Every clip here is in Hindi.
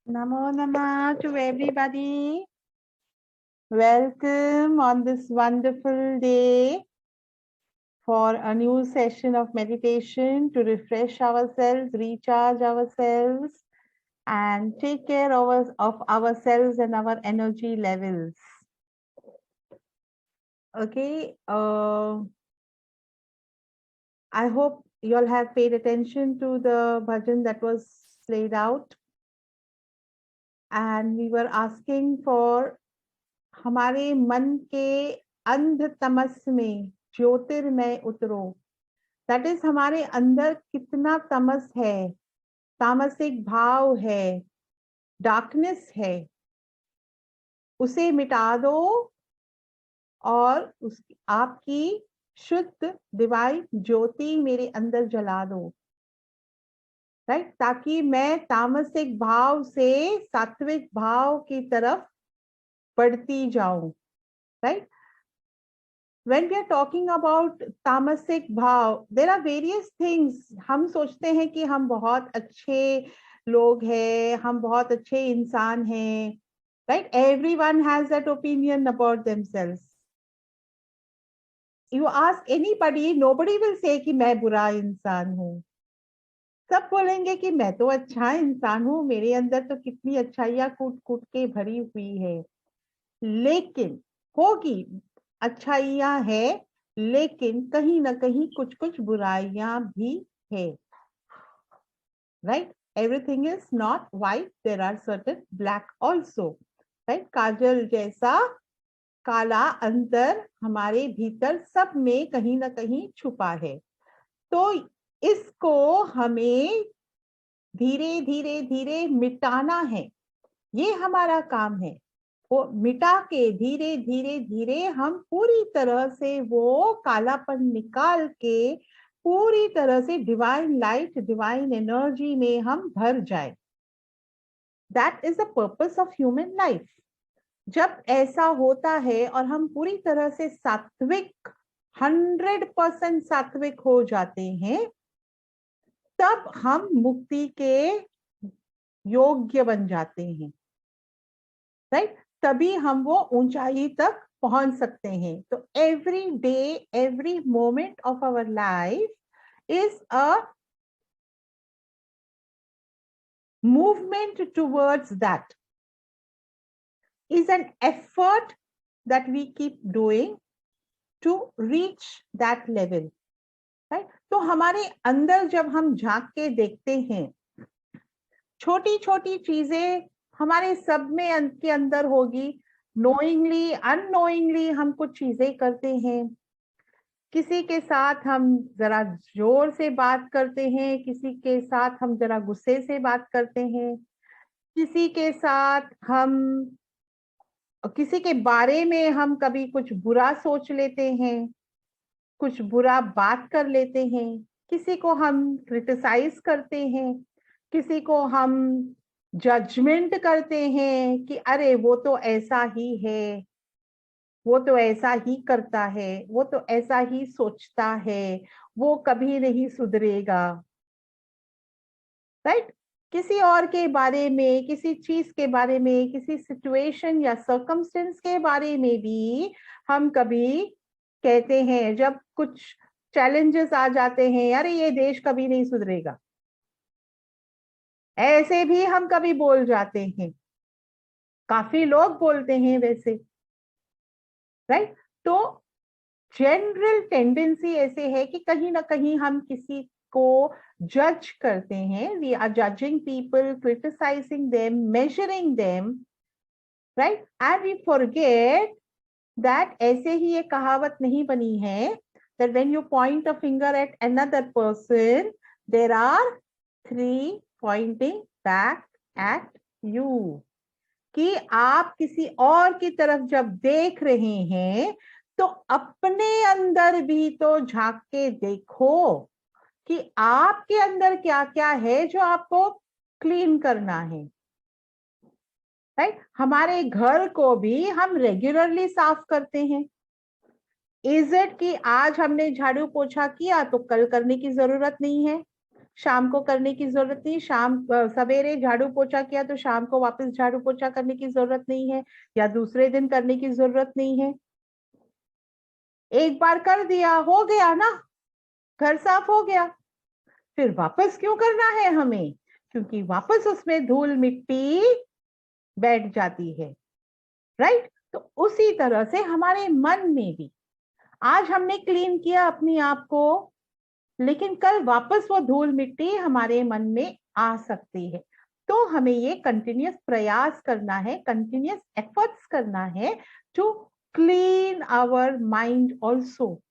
Namo Namah to everybody. Welcome on this wonderful day for a new session of meditation to refresh ourselves, recharge ourselves, and take care of ourselves and our energy levels. Okay, I hope you all have paid attention to the bhajan that was played out. And we were asking for हमारे मन के अंध तमस में ज्योतिर्मय उतरो. दैट इज हमारे अंदर कितना तमस है, तामसिक भाव है, डार्कनेस है, उसे मिटा दो और आपकी शुद्ध दिवाई ज्योति मेरे अंदर जला दो. राइट, ताकि मैं तामसिक भाव से सात्विक भाव की तरफ बढ़ती जाऊं. Right, when we are talking about तामसिक भाव, there are various things. हम सोचते हैं कि हम बहुत अच्छे लोग हैं, हम बहुत अच्छे इंसान हैं. Right, everyone has that opinion about themselves. You ask anybody, nobody will say कि मैं बुरा इंसान हूँ. सब बोलेंगे कि मैं तो अच्छा इंसान हूँ, मेरे अंदर तो कितनी अच्छाइयाँ कूट कूट के भरी हुई है. लेकिन होगी अच्छाइयाँ है, लेकिन कहीं ना कहीं कुछ कुछ बुराइयां भी है. Right, everything is not white, there are certain black also. Right, काजल जैसा काला अंदर हमारे भीतर सब में कहीं ना कहीं छुपा है. तो इसको हमें धीरे धीरे धीरे मिटाना है. ये हमारा काम है. वो मिटा के धीरे धीरे धीरे हम पूरी तरह से वो कालापन निकाल के पूरी तरह से डिवाइन लाइट, डिवाइन एनर्जी में हम भर जाए. That is the purpose of human life. जब ऐसा होता है और हम पूरी तरह से सात्विक, 100% सात्विक हो जाते हैं, तब हम मुक्ति के योग्य बन जाते हैं. राइट, तभी हम वो ऊंचाई तक पहुंच सकते हैं. तो every day, every moment of our life is a movement towards that, is an effort that we keep doing to reach that level. Right, तो हमारे अंदर जब हम झांक के देखते हैं, छोटी छोटी चीजें हमारे सब में के अंदर होगी. नोइंगली, अननोइंगली हम कुछ चीजें करते हैं. किसी के साथ हम जरा जोर से बात करते हैं, किसी के साथ हम जरा गुस्से से बात करते हैं, किसी के साथ हम, किसी के बारे में हम कभी कुछ बुरा सोच लेते हैं, कुछ बुरा बात कर लेते हैं, किसी को हम क्रिटिसाइज करते हैं, किसी को हम जजमेंट करते हैं कि अरे वो तो ऐसा ही है, वो तो ऐसा ही करता है, वो तो ऐसा ही सोचता है, वो कभी नहीं सुधरेगा. राइट, किसी और के बारे में, किसी चीज के बारे में, किसी सिचुएशन या सर्कमस्टेंस के बारे में भी हम कभी कहते हैं, जब कुछ चैलेंजेस आ जाते हैं, अरे ये देश कभी नहीं सुधरेगा, ऐसे भी हम कभी बोल जाते हैं. काफी लोग बोलते हैं वैसे. राइट, तो जनरल टेंडेंसी ऐसे है कि कहीं ना कहीं हम किसी को जज करते हैं. We are judging people, criticising them, measuring them. Right, and we forget that ऐसे ही ये कहावत नहीं बनी है that when you point a finger at another person, there are 3 pointing back at you. कि आप किसी और की तरफ जब देख रहे हैं तो अपने अंदर भी तो झांक के देखो कि आपके अंदर क्या क्या है जो आपको क्लीन करना है. राइट, हमारे घर को भी हम रेगुलरली साफ करते हैं. इज इट कि आज हमने झाड़ू पोछा किया तो कल करने की जरूरत नहीं है? शाम को करने की जरूरत नहीं, सवेरे झाड़ू पोछा किया तो शाम को वापस झाड़ू पोछा करने की जरूरत नहीं है, या दूसरे दिन करने की जरूरत नहीं है। एक बार कर दिया, हो गया ना, घर साफ हो गया। फिर वापस क्यों करना है हमें? क्योंकि वापस उसमें धूल मिट्टी बैठ जाती है, राइट। तो उसी तरह से हमारे मन में भी, आज हमने क्लीन किया अपने आप को, लेकिन कल वापस वो धूल मिट्टी हमारे मन में आ सकती है। तो हमें ये कंटिन्यूअस प्रयास करना है, कंटिन्यूअस एफर्ट्स करना है to clean our mind also.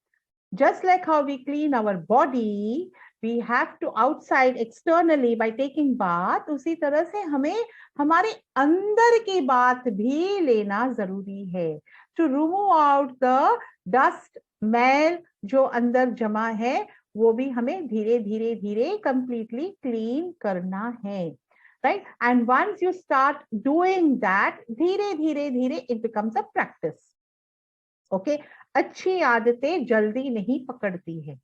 Just like how we clean our body, we have to outside externally by taking bath, उसी तरह से हमें हमारे अंदर की बात भी लेना जरूरी है, to remove out the dust, मैल जो अंदर जमा है वो भी हमें धीरे धीरे धीरे completely clean करना है, right? And once you start doing that, धीरे धीरे धीरे it becomes a practice. Okay अच्छी आदतें जल्दी नहीं पकड़ती है,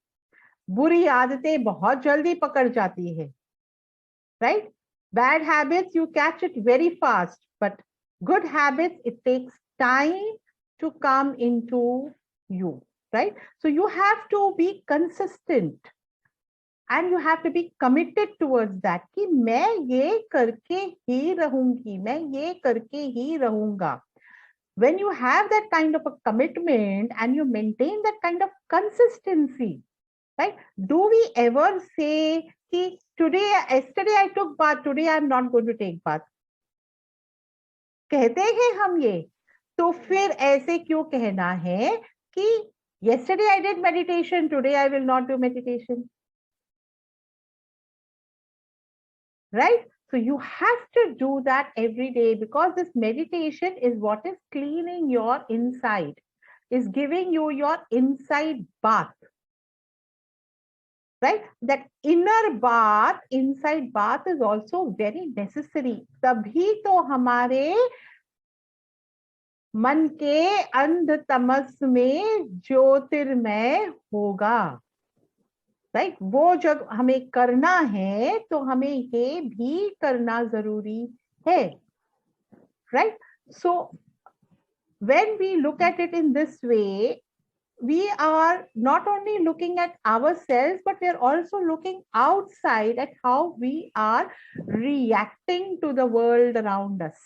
बुरी आदतें बहुत जल्दी पकड़ जाती है, right? Bad habits you catch it very fast, but good habits it takes time to come into you, right? So you have to be consistent and you have to be committed towards that कि मैं ये करके ही रहूंगी, मैं ये करके ही रहूंगा. When you have that kind of a commitment and you maintain that kind of consistency, right? Do we ever say कि yesterday I took bath, today I am not going to take bath? कहते हैं हम ये, तो फिर ऐसे क्यों कहना है कि yesterday I did meditation, today I will not do meditation, right? So you have to do that every day, because this meditation is what is cleaning your inside, is giving you your inside bath, right? That inner bath, inside bath is also very necessary. तभी तो हमारे मन के अंध तमस में ज्योतिर्मय होगा, राइट? वो जब हमें करना है तो हमें ये भी करना जरूरी है, right? So when we look at it in this way, we are not only looking at ourselves, but we are also looking outside at how we are reacting to the world around us,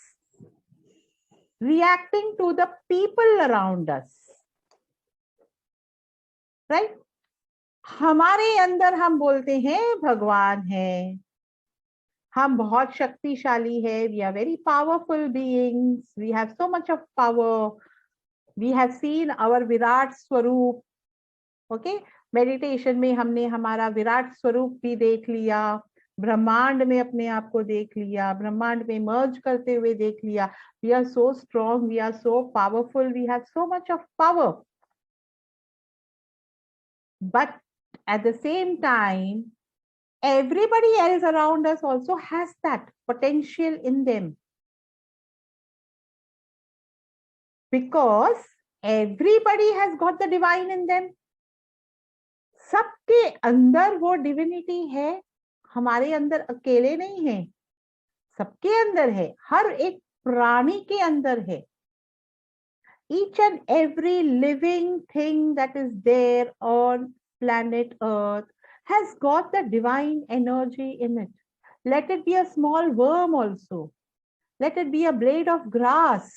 reacting to the people around us, right? हमारे अंदर हम बोलते हैं भगवान है, हम बहुत शक्तिशाली है, we are very powerful beings, we have so much of power, we have seen our Virat स्वरूप. ओके मेडिटेशन में हमने हमारा विराट स्वरूप भी देख लिया, ब्रह्मांड में अपने आप को देख लिया, ब्रह्मांड में मर्ज करते हुए देख लिया. We are so strong, we are so powerful, we have so much of power. But at the same time, everybody else around us also has that potential in them, because everybody has got the divine in them. सबके अंदर वो डिविनिटी है, हमारे अंदर अकेले नहीं है, सबके अंदर है, हर एक प्राणी के अंदर है. Each and every living thing that is there on planet Earth has got the divine energy in it. Let it be a small worm also. Let it be a blade of grass.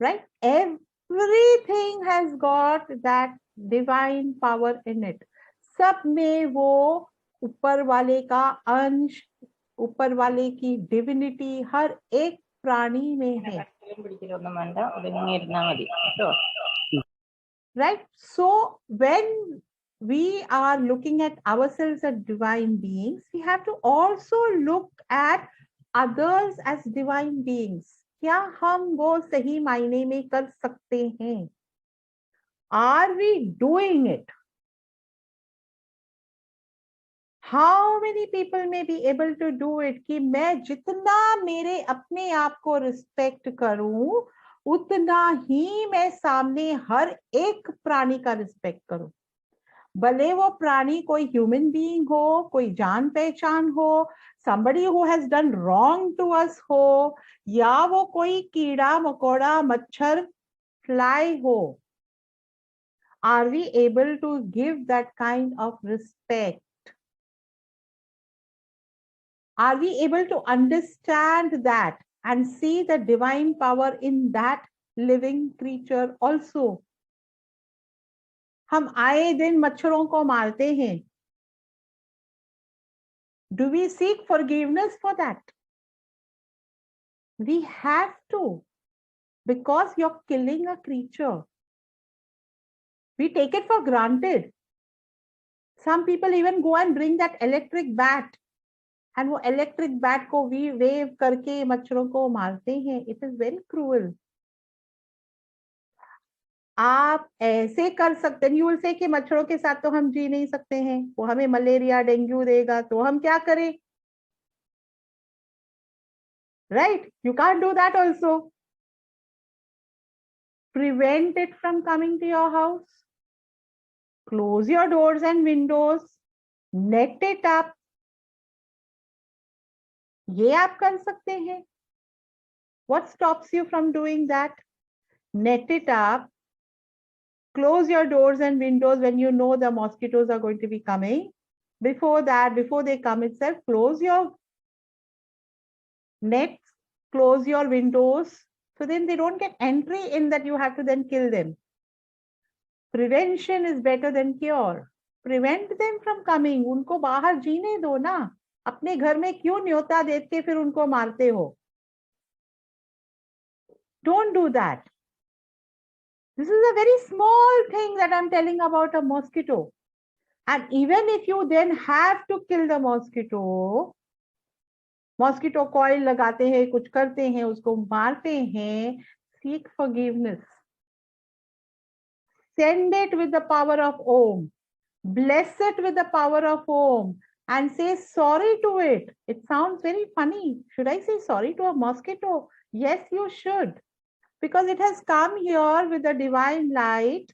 Right? Everything has got that divine power in it. सब में वो ऊपर वाले का अंश, ऊपर वाले की डिविनिटी हर एक प्राणी में है. Right? So when we are looking at ourselves as divine beings, we have to also look at others as divine beings. क्या हम वो सही मायने में कर सकते हैं? Are we doing it? How many people may be able to do it? कि मैं जितना मेरे अपने आप को रिस्पेक्ट करूं, उतना ही मैं सामने हर एक प्राणी का रिस्पेक्ट करूं. भले वो प्राणी कोई ह्यूमन बीइंग हो, कोई जान पहचान हो, somebody who has done wrong to us हो, या वो कोई कीड़ा मकोड़ा मच्छर फ्लाई हो, are we able to give that kind of respect? Are we able to understand that and see the divine power in that living creature also? हम आए दिन मच्छरों को मारते हैं. Do we seek forgiveness for that? We have to, because you're killing a creature. We take it for granted. Some people even go and bring that electric bat, and वो electric bat को we wave करके मच्छरों को मारते हैं. It is very cruel. आप ऐसे कर सकते हैं. You will say कि मच्छरों के साथ तो हम जी नहीं सकते हैं, वो हमें मलेरिया डेंगू देगा, तो हम क्या करें? Right? You can't do that also. Prevent it from coming to your house. Close your doors and windows. Net it up. ये आप कर सकते हैं. What stops you from doing that? Net it up. Close your doors and windows when you know the mosquitoes are going to be coming. Before that, before they come itself, close your nets, close your windows, so then they don't get entry in that you have to then kill them. Prevention is better than cure. Prevent them from coming. उनको बाहर जीने दो ना. अपने घर में क्यों न्योता देते फिर उनको मारते हो? Don't do that. This is a very small thing that I'm telling about a mosquito. And even if you then have to kill the mosquito, mosquito coil लगाते हैं, कुछ करते हैं, उसको मारते हैं, seek forgiveness. Send it with the power of Om. Bless it with the power of Om. And say sorry to it. It sounds very funny. Should I say sorry to a mosquito? Yes, you should. Because it has come here with the divine light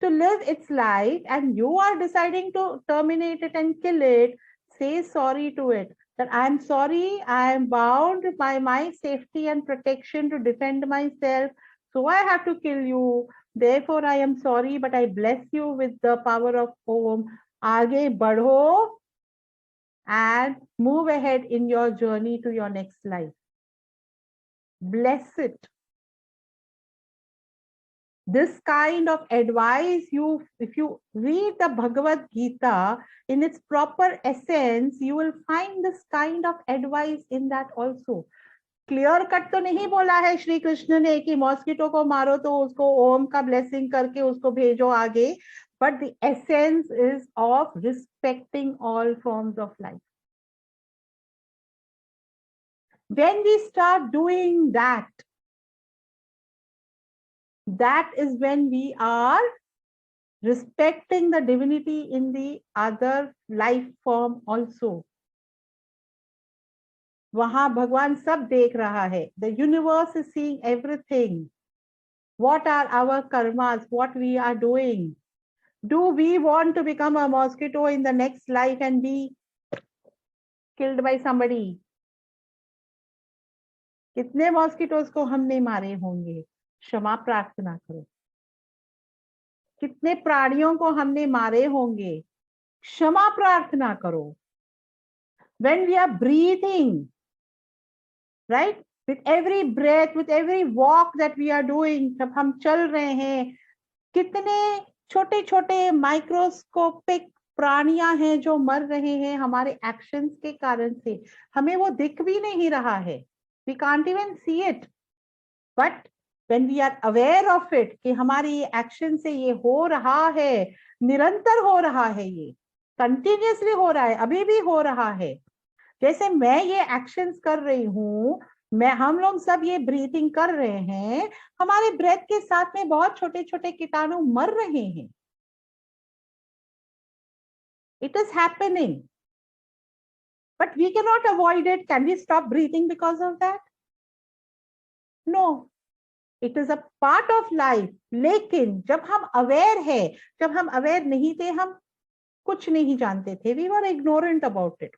to live its life, and you are deciding to terminate it and kill it. Say sorry to it. That I am sorry, I am bound by my safety and protection to defend myself. So I have to kill you. Therefore, I am sorry, but I bless you with the power of Om. आगे बढ़ो and move ahead in your journey to your next life. Bless it. This kind of advice, if you read the Bhagavad Gita in its proper essence, you will find this kind of advice in that also. Clear cut तो नहीं बोला है श्री कृष्ण ने कि मॉस्किटो को मारो तो उसको ओम का ब्लेसिंग करके उसको भेजो आगे, but the essence is of respecting all forms of life. When we start doing that, that is when we are respecting the divinity in the other life form also. वहां भगवान सब देख रहा है. The universe is seeing everything. What are our karmas? What we are doing? Do we want to become a mosquito in the next life and be killed by somebody? कितने मॉस्किटोज को हमने मारे होंगे? क्षमा प्रार्थना करो. कितने प्राणियों को हमने मारे होंगे? क्षमा प्रार्थना करो. When we are breathing, right, with every breath, with every walk that we are doing, जब हम चल रहे हैं, कितने छोटे छोटे माइक्रोस्कोपिक प्राणियां हैं जो मर रहे हैं हमारे एक्शंस के कारण से. हमें वो दिख भी नहीं रहा है. We can't even see it. But when we are aware of it, कि हमारे ये एक्शन से ये हो रहा है, निरंतर हो रहा है, ये कंटिन्यूअसली हो रहा है, अभी भी हो रहा है. जैसे मैं ये एक्शंस कर रही हूँ, हम लोग सब ये ब्रीथिंग कर रहे हैं, हमारे ब्रेथ के साथ में बहुत छोटे छोटे कीटाणु मर रहे हैं. It is happening, but we cannot avoid it. Can we stop breathing because of that? No. It is a part of life. लेकिन जब हम अवेयर है, जब हम अवेयर नहीं थे, हम कुछ नहीं जानते थे, we were ignorant about it.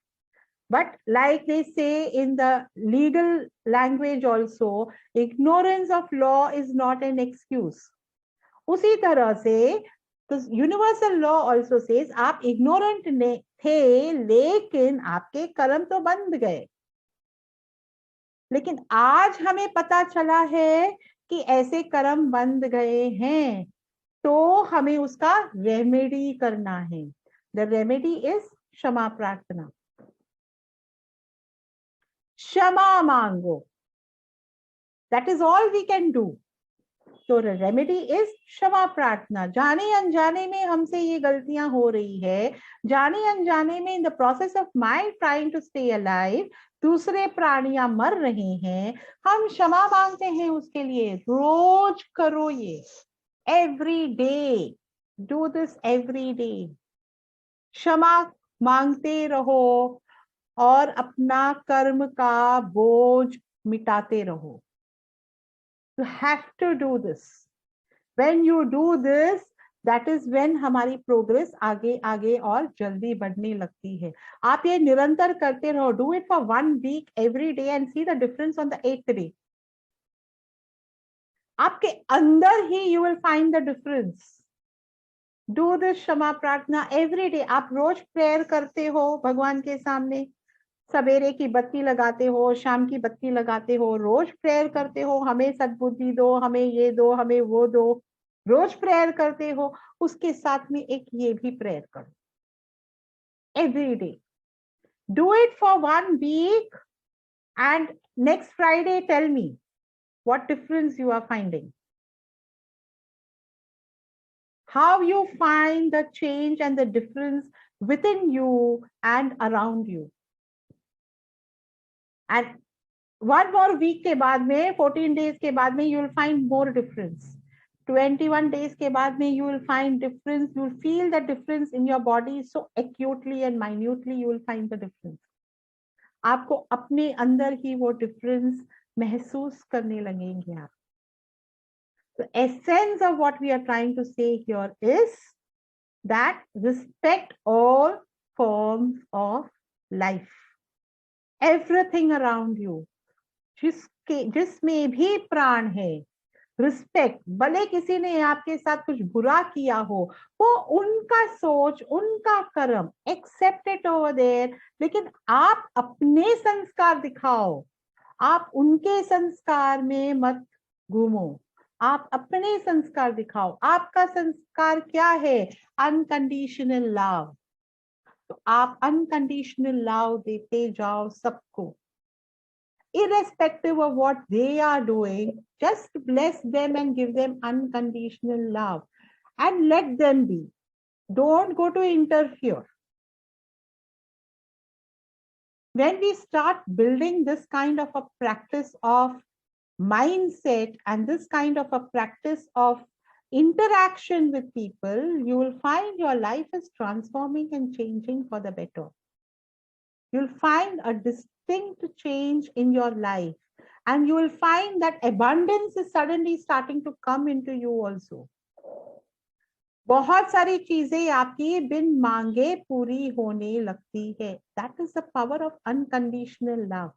But like they say in the legal language also, ignorance of law is not an excuse. उसी तरह से तो यूनिवर्सल लॉ ऑल्सो सेज आप इग्नोरेंट थे, लेकिन आपके कर्म तो बंद गए। लेकिन आज हमें पता चला है कि ऐसे कर्म बंद गए हैं, तो हमें उसका रेमेडी करना है। द रेमेडी इज क्षमा प्रार्थना। क्षमा मांगो, that is all we can do. तो रेमेडी इज क्षमा प्रार्थना। जाने अनजाने में हमसे ये गलतियां हो रही है, जाने अनजाने में in the process of my trying to stay alive दूसरे प्राणियां मर रहे हैं, हम क्षमा मांगते हैं उसके लिए। रोज करो ये, every day, do this every day. क्षमा मांगते रहो और अपना कर्म का बोझ मिटाते रहो। You have to do this. When you do this, that is when हमारी प्रोग्रेस आगे आगे और जल्दी बढ़ने लगती है। आप ये निरंतर करते रहो। Do it for 1 week every day and see the difference on the 8th day. आपके अंदर ही you will find the difference. Do this क्षमा प्रार्थना every day. आप रोज प्रेयर करते हो भगवान के सामने, सवेरे की बत्ती लगाते हो, शाम की बत्ती लगाते हो, रोज प्रेयर करते हो, हमें सद्बुद्धि दो, हमें ये दो, हमें वो दो, रोज प्रेयर करते हो। उसके साथ में एक ये भी प्रेयर करो every day. Do it for 1 week and next Friday tell me what difference you are finding, how you find the change and the difference within you and around you. And 1 more week के बाद में, 14 days के बाद में, you will find more difference. 21 days के बाद में you will find difference. You will feel the difference in your body so acutely and minutely. You will find the difference. आपको अपने अंदर ही वो difference महसूस करने लगेंगे आप। The essence of what we are trying to say here is that respect all forms of life. Everything around you, जिसमें भी प्राण है, रिस्पेक्ट। भले किसी ने आपके साथ कुछ बुरा किया हो, वो उनका सोच, उनका कर्म, एक्सेप्ट इट ओवर देयर, लेकिन आप अपने संस्कार दिखाओ। आप उनके संस्कार में मत घूमो, आप अपने संस्कार दिखाओ। आपका संस्कार क्या है? Unconditional love. तो आप अनकंडीशनल लव देते जाओ सबको, irrespective of what they are doing. Just bless them and give them unconditional love and let them be. Don't go to interfere. When we start building this kind of a practice of mindset and this kind of a practice of interaction with people, you will find your life is transforming and changing for the better. You'll find a distinct change in your life, and you will find that abundance is suddenly starting to come into you also. बहुत सारी चीजें आपकी बिन मांगे पूरी होने लगती है। That is the power of unconditional love.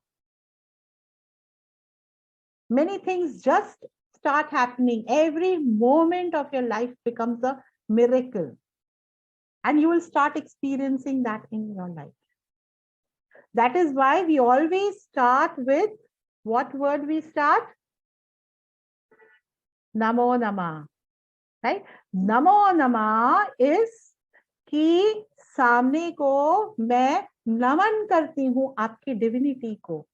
Many things just start happening. Every moment of your life becomes a miracle, and you will start experiencing that in your life. That is why we always start with what word we start? Namo Namah. Right? Namo Namah is कि सामने को मैं नमन करती हूं, आपकी डिविनिटी को।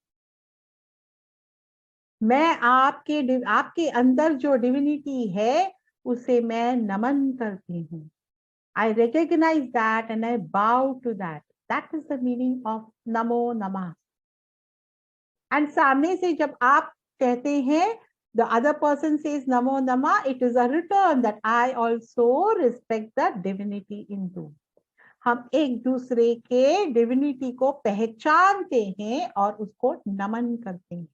मैं आपके अंदर जो डिविनिटी है उसे मैं नमन करती हूं। I recognize that and I bow to that. That is the meaning of Namo Namah. And सामने से जब आप कहते हैं, the other person says Namo Namah, it is a return that I also respect the divinity in you. हम एक दूसरे के डिविनिटी को पहचानते हैं और उसको नमन करते हैं,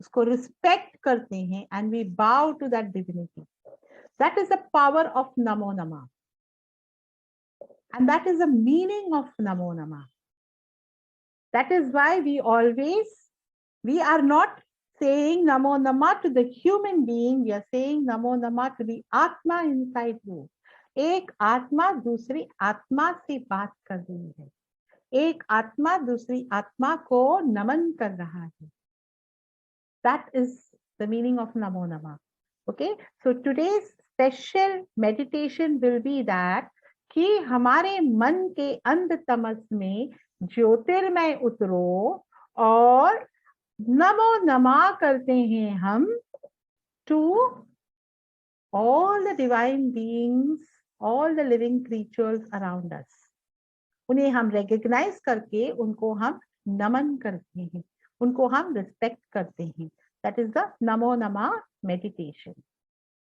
उसको रिस्पेक्ट करते हैं, and we bow to that divinity. That is the power of Namo Namah. And that is the meaning of Namo Namah. That is why we are not saying Namo Namah to the human being, we are saying Namo Namah to the Atma inside you. एक आत्मा दूसरी आत्मा से बात कर रही है, एक आत्मा दूसरी आत्मा को नमन कर रहा है. That is the meaning of Namo Namah. Okay, so today's special meditation will be that कि हमारे मन के अंधतमस में ज्योतिर्मय उतरो और नमो नमा करते हैं हम to all the divine beings, all the living creatures around us. उन्हें हम recognize करके उनको हम नमन करते हैं, उनको हम respect करते हैं. That is the Namo Nama meditation.